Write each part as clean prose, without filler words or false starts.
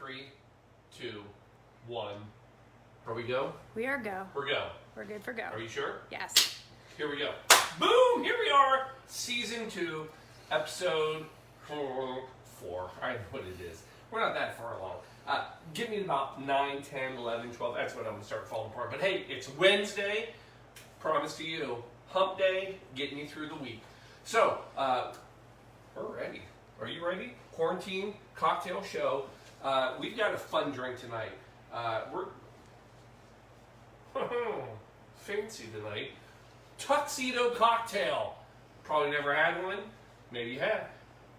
3, 2, 1. Are we go? We are go. We're go. We're good for go. Are you sure? Yes. Here we go. Boom! Here we are. Season 2, episode 4. I know what it is. We're not that far along. Give me about 9, 10, 11, 12. That's when I'm going to start falling apart. But hey, it's Wednesday. Promise to you. Hump day, getting you through the week. So, we're ready. Are you ready? Quarantine Cocktail Show. We've got a fun drink tonight. We're fancy tonight. Tuxedo Cocktail. Probably never had one. Maybe you have.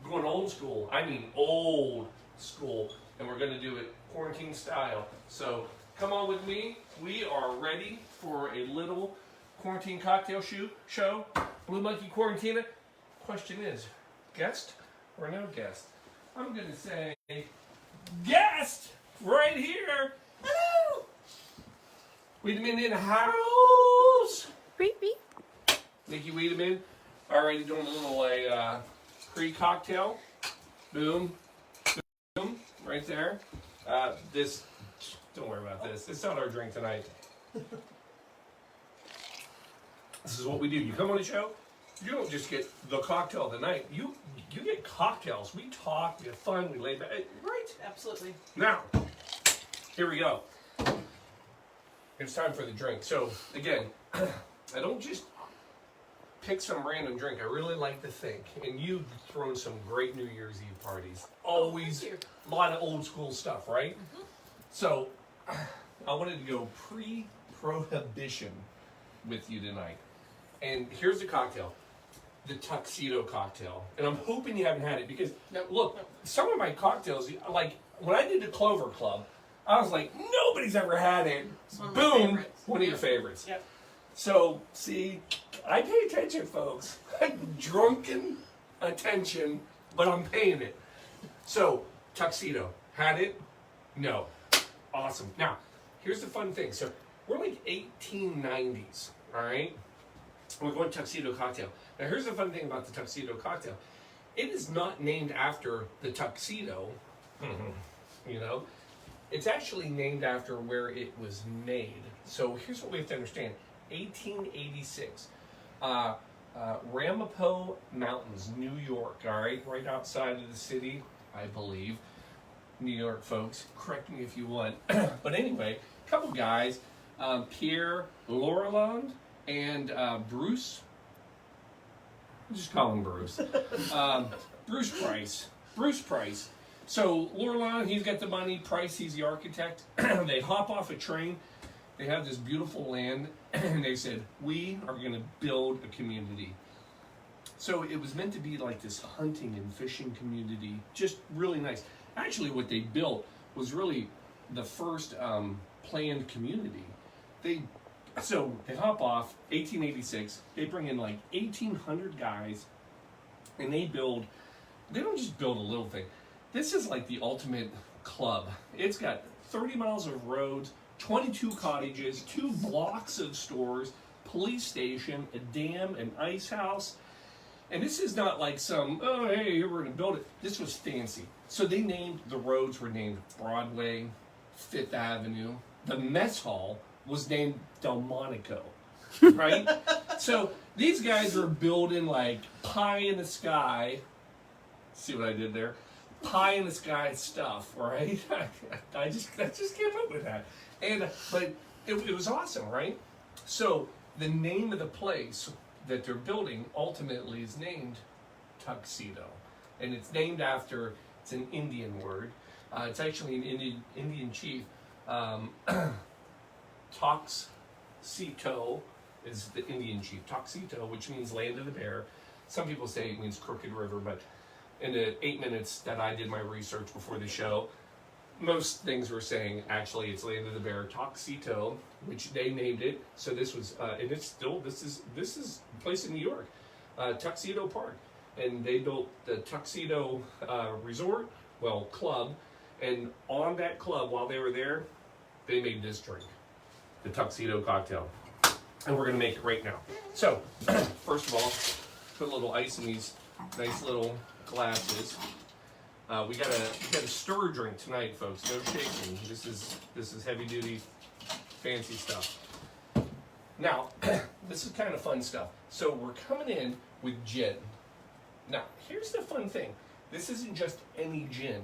Going old school. I mean old school. And we're going to do it quarantine style. So come on with me. We are ready for a little quarantine cocktail show. Blue Monkey Quarantina. Question is, guest or no guest? I'm going to say guest right here. Hello. Wiedemann in the house. Beep, beep. Nikki Wiedemann already doing a little pre-cocktail. Boom. Boom. Right there. Don't worry about this. It's not our drink tonight. This is what we do. You come on the show, you don't just get the cocktail of the night. You get cocktails. We talk, we have fun, we lay back. Right, absolutely. Now, here we go. It's time for the drink. So, again, I don't just pick some random drink. I really like to think. And you've thrown some great New Year's Eve parties. Always a lot of old school stuff, right? Mm-hmm. So, I wanted to go pre-prohibition with you tonight. And here's the cocktail. The Tuxedo Cocktail. And I'm hoping you haven't had it because, look, some of my cocktails, like when I did the Clover Club, I was like, nobody's ever had it. Boom, one of your favorites. Yep. So, see, I pay attention, folks. Drunken attention, but I'm paying it. So, Tuxedo. Had it? No. Awesome. Now, here's the fun thing. So, we're like 1890s, all right? We're going Tuxedo Cocktail. Now, here's the fun thing about the Tuxedo Cocktail. It is not named after the tuxedo, you know. It's actually named after where it was made. So here's what we have to understand. 1886. Ramapo Mountains, New York, all right outside of the city, I believe. New York folks, correct me if you want. But anyway, a couple guys, Pierre Laurelland and Bruce. I'll just call him Bruce. Bruce Price. So Laurelland, he's got the money. Price, he's the architect. They hop off a train. They have this beautiful land, and they said, we are going to build a community. So it was meant to be like this hunting and fishing community, just really nice. Actually, what they built was really the first planned community. So they hop off, 1886, they bring in like 1,800 guys, and they don't just build a little thing. This is like the ultimate club. It's got 30 miles of roads, 22 cottages, 2 blocks of stores, police station, a dam, an ice house. And this is not like some, oh, hey, we're going to build it. This was fancy. So the roads were named Broadway, Fifth Avenue. The mess hall was named Delmonico, right? So these guys are building like pie in the sky. See what I did there? Pie in the sky stuff, right? I just came up with that. But it was awesome, right? So the name of the place that they're building ultimately is named Tuxedo. And it's named after, it's an Indian word. It's actually an Indian chief. Tuxedo is the Indian chief. Tuxedo, which means land of the bear. Some people say it means crooked river, but in the 8 minutes that I did my research before the show, most things were saying actually it's land of the bear, Tuxedo, which they named it. So this was, and it's still, this is a place in New York, Tuxedo Park, and they built the Tuxedo club, and on that club while they were there, they made this drink, the Tuxedo Cocktail, and we're gonna make it right now. So first of all, put a little ice in these nice little glasses. We got a stir drink tonight, folks. No shaking. This is heavy duty, fancy stuff. Now, this is kind of fun stuff. So we're coming in with gin. Now, here's the fun thing. This isn't just any gin.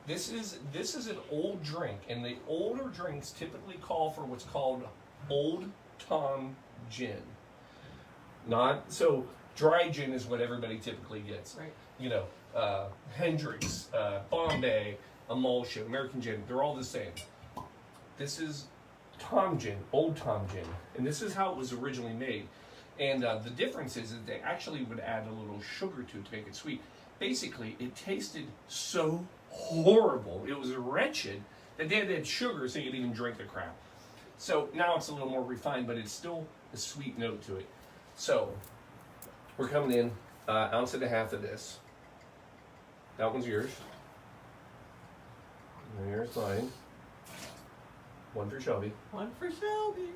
This is an old drink, and the older drinks typically call for what's called Old Tom gin. Not so dry gin is what everybody typically gets. Right. You know, Hendrix, Bombay, Emulsion, American gin. They're all the same. This is Tom gin, Old Tom gin, and this is how it was originally made. And the difference is that they actually would add a little sugar to it to make it sweet. Basically, it tasted so horrible, it was wretched, that they had to add sugar so you could even drink the crap. So now it's a little more refined, but it's still a sweet note to it. So we're coming in, ounce and a half of this. That one's yours. And here's mine. One for Shelby. One for Shelby.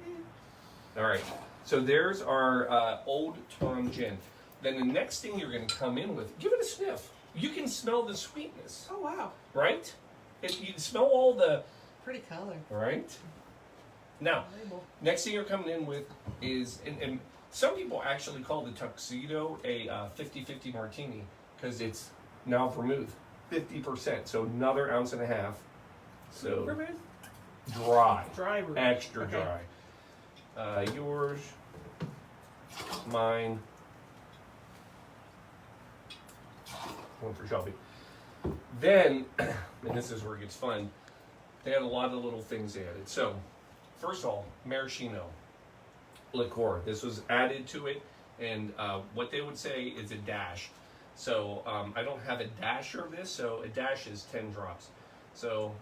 All right. So there's our Old Tom gin. Then the next thing you're going to come in with, give it a sniff. You can smell the sweetness. Oh, wow. Right? You can smell all the... Pretty color. Right? Now, next thing you're coming in with is, and some people actually call the Tuxedo a 50-50 martini because it's now vermouth, 50%. So another ounce and a half. So Vermouth? dry. Dry vermouth. Extra Okay. dry. Yours, mine, one for Shelby. Then, and this is where it gets fun, they had a lot of little things added. So, first of all, maraschino liqueur. This was added to it, and what they would say is a dash. So, I don't have a dasher of this, so a dash is 10 drops. So,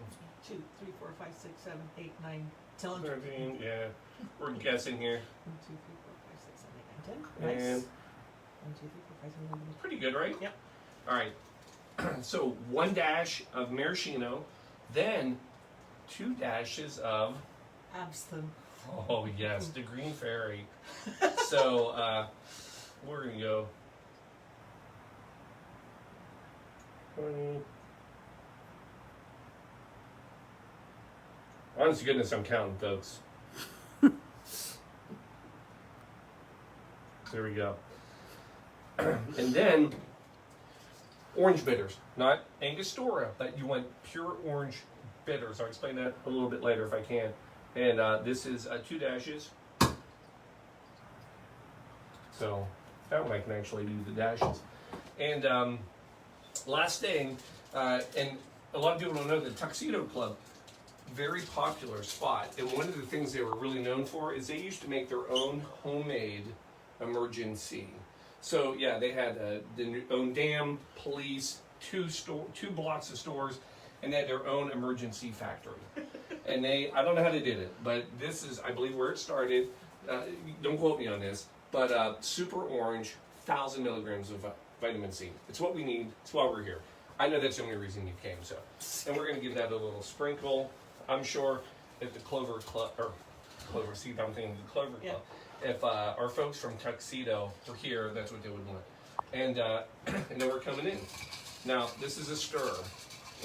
2, 3, 4, 5, 6, 7, 8, 9, 10. 13, yeah, we're guessing here. 1, 2, 3, 4, 5, 6, 7, 8, 9, 10. Nice. And 1, 2, 3, 4, 5, 6, 7, 8, pretty good, right? Yep. All right. So 1 dash of maraschino, then 2 dashes of, Absinthe. oh yes, the Green Fairy. So we're gonna go 20. Honest to goodness, I'm counting, folks. There we go. And then orange bitters, not Angostura, but you want pure orange bitters. I'll explain that a little bit later if I can. And this is 2 dashes. So that one I can actually do the dashes. And last thing, and a lot of people don't know, the Tuxedo Club, very popular spot. And one of the things they were really known for is they used to make their own homemade emergency. So yeah, they had their own dam, police, 2 blocks of stores, and they had their own emergency factory. And I don't know how they did it, but this is, I believe, where it started. Don't quote me on this, but super orange, 1,000 milligrams of vitamin C. It's what we need. It's why we're here. I know that's the only reason you came. So, and we're going to give that a little sprinkle. I'm sure if the Clover Club, or Clover Seed, I'm thinking the Clover Club. Yeah. If our folks from Tuxedo were here, that's what they would want. And and then we're coming in. Now, this is a stir,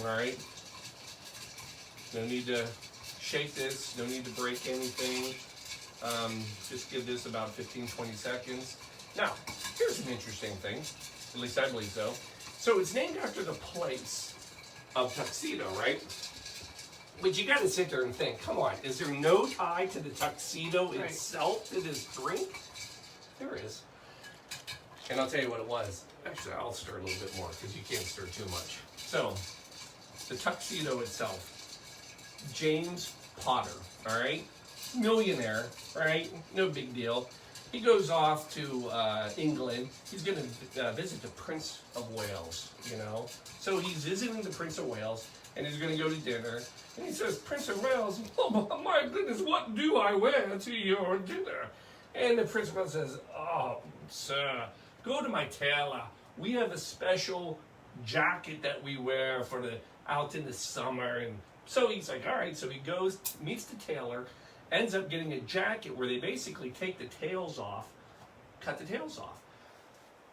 all right? No need to shake this, no need to break anything. Just give this about 15, 20 seconds. Now, here's an interesting thing, at least I believe so. So it's named after the place of Tuxedo, right? But you gotta sit there and think, come on, is there no tie to the Tuxedo Right. itself to this drink? There is. And I'll tell you what it was. Actually, I'll stir a little bit more because you can't stir too much. So, the Tuxedo itself. James Potter, all right? Millionaire, right? No big deal. He goes off to England. He's going to visit the Prince of Wales, you know? So he's visiting the Prince of Wales, and he's going to go to dinner. And he says, Prince of Wales, oh my goodness, what do I wear to your dinner? And the Prince of Wales says, oh, sir, go to my tailor. We have a special jacket that we wear for out in the summer. And so he's like, all right. So he goes, meets the tailor, ends up getting a jacket where they basically take the tails off, cut the tails off.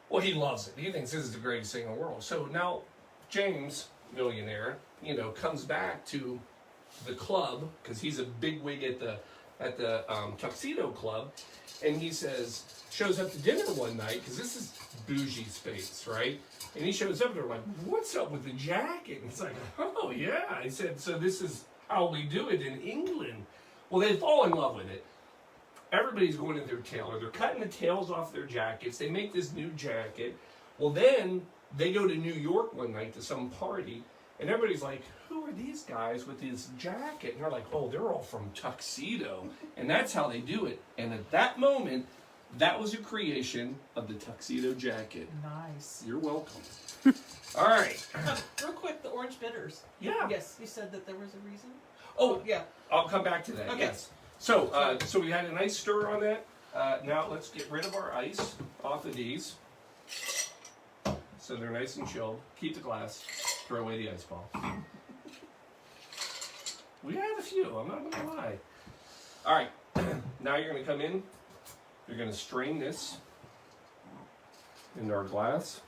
Well, he loves it. He thinks this is the greatest thing in the world. So now James millionaire, comes back to the club because he's a bigwig at the Tuxedo Club, and he shows up to dinner one night because this is bougie space, right? And he shows up and they're like, "What's up with the jacket?" And he's like, "Oh yeah," I said, "So this is how we do it in England." Well, they fall in love with it. Everybody's going to their tailor. They're cutting the tails off their jackets. They make this new jacket. Well, then they go to New York one night to some party, and everybody's like, "Who are these guys with this jacket?" And they're like, "Oh, they're all from Tuxedo." And that's how they do it. And at that moment, that was a creation of the tuxedo jacket. Nice. You're welcome. All right. Real quick, the orange bitters. Yeah. Yes, you said that there was a reason. Oh, Yeah. I'll come back to that. Okay. Yes. So, so we had a nice stir on that. Now let's get rid of our ice off of these, so they're nice and chilled. Keep the glass. Throw away the ice ball. We had a few. I'm not gonna lie. All right. Now you're gonna come in. You're gonna strain this into our glass.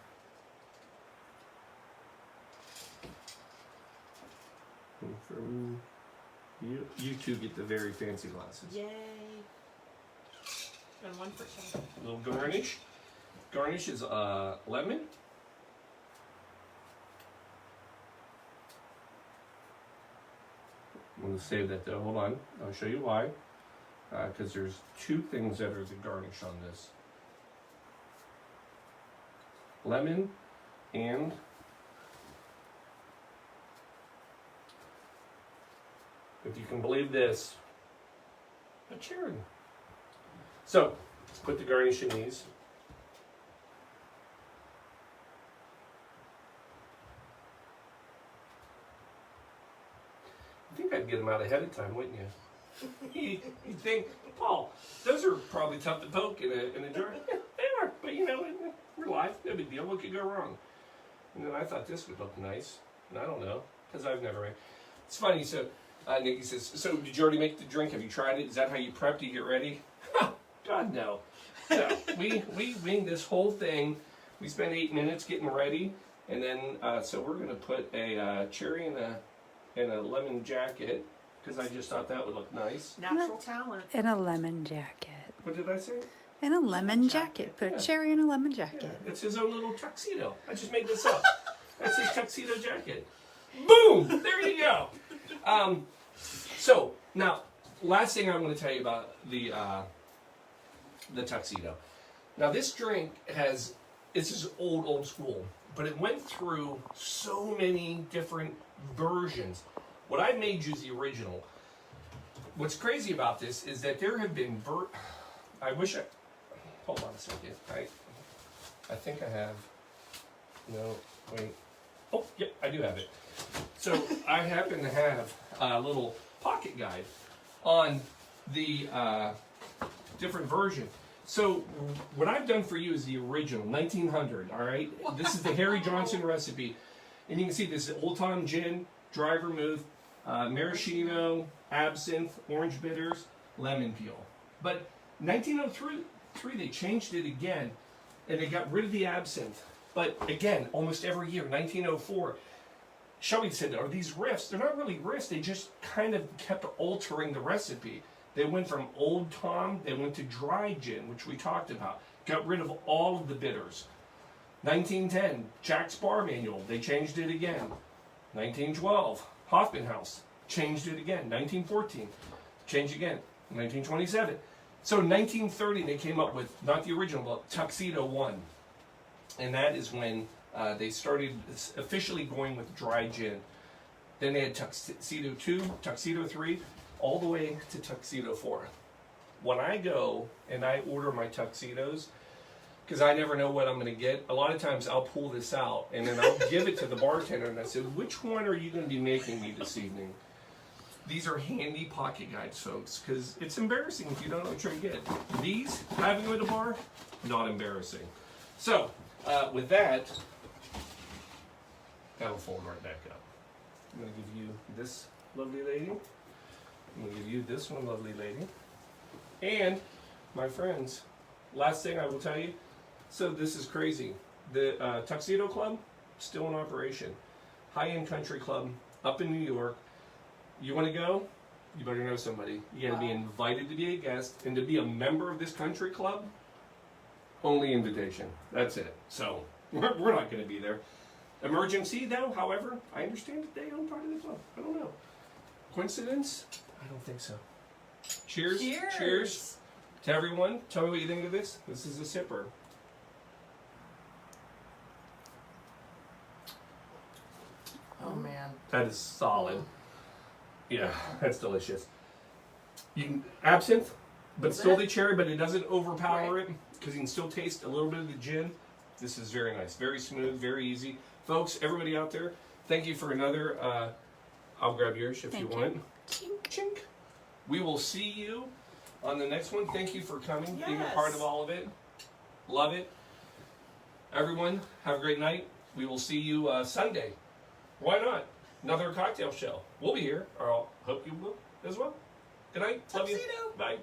And from you two get the very fancy glasses. Yay. And one for Sean. A little garnish. Garnish is lemon. I'm going to save that though. Hold on. I'll show you why. Because there's two things that are the garnish on this. Lemon and if you can believe this, a cherry. So, let's put the garnish in these. I think I'd get them out ahead of time, wouldn't you? You think, Paul, those are probably tough to poke in a jar. Yeah, they are, but in real life, no big deal. What could go wrong? And then I thought this would look nice, and I don't know, because I've never made. It's funny, so Nikki says, "So did you already make the drink? Have you tried it? Is that how you prep to get ready?" God, no. No, we winged this whole thing. We spent 8 minutes getting ready, and then so we're gonna put a cherry and a lemon jacket because I just thought that would look nice. Natural talent. In a lemon jacket. What did I say? In a lemon jacket. Put a cherry in a lemon jacket. Yeah, it's his own little tuxedo. I just made this up. That's his tuxedo jacket. Boom! There you go. So now, last thing I'm going to tell you about the tuxedo. Now this drink this is old school, but it went through so many different versions. What I made you is the original. What's crazy about this is that there have been hold on a second. I think I have. No, wait. Oh, yep, I do have it. So I happen to have a little pocket guide on the different version. So what I've done for you is the original, 1900, all right? This is the Harry Johnson recipe. And you can see this is Old Tom Gin, dry vermouth, maraschino, absinthe, orange bitters, lemon peel. But 1903, they changed it again, and they got rid of the absinthe. But again, almost every year, 1904, Shelby said, "Are these riffs?" They're not really riffs. They just kind of kept altering the recipe. They went from Old Tom, they went to dry gin, which we talked about. Got rid of all of the bitters. 1910, Jack's Bar Manual, they changed it again. 1912, Hoffman House, changed it again. 1914, changed again. 1927. So in 1930, they came up with, not the original, but Tuxedo 1. And that is when they started officially going with dry gin. Then they had Tuxedo 2, Tuxedo 3, all the way to Tuxedo 4. When I go and I order my tuxedos, because I never know what I'm going to get, a lot of times I'll pull this out and then I'll give it to the bartender and I said, "Which one are you going to be making me this evening?" These are handy pocket guides, folks, because it's embarrassing if you don't know what you're going to get. These, having them at a bar, not embarrassing. So, with that, that'll fold right back up. I'm going to give you this lovely lady. I'm going to give you this one, lovely lady. And, my friends, last thing I will tell you, so this is crazy. The Tuxedo Club, still in operation. high-end country club up in New York. You want to go? You better know somebody. You got to be invited to be a guest, and to be a member of this country club, only invitation. That's it. So we're not going to be there. Emergency, though, however, I understand that they own part of the club. I don't know. Coincidence? I don't think so. Cheers. Cheers. Cheers to everyone. Tell me what you think of this. This is a sipper. Oh man. That is solid. Yeah, that's delicious. You can absinthe, but still the cherry, but it doesn't overpower it because you can still taste a little bit of the gin. This is very nice, very smooth, very easy. Folks, everybody out there, thank you for another. I'll grab yours if you want. Chink. Chink. We will see you on the next one. Thank you for coming, being a Yes. part of all of it. Love it. Everyone, have a great night. We will see you Sunday. Why not? Another cocktail show. We'll be here, or I'll hope you will as well. Good night. Love you. Tuxedo. Bye.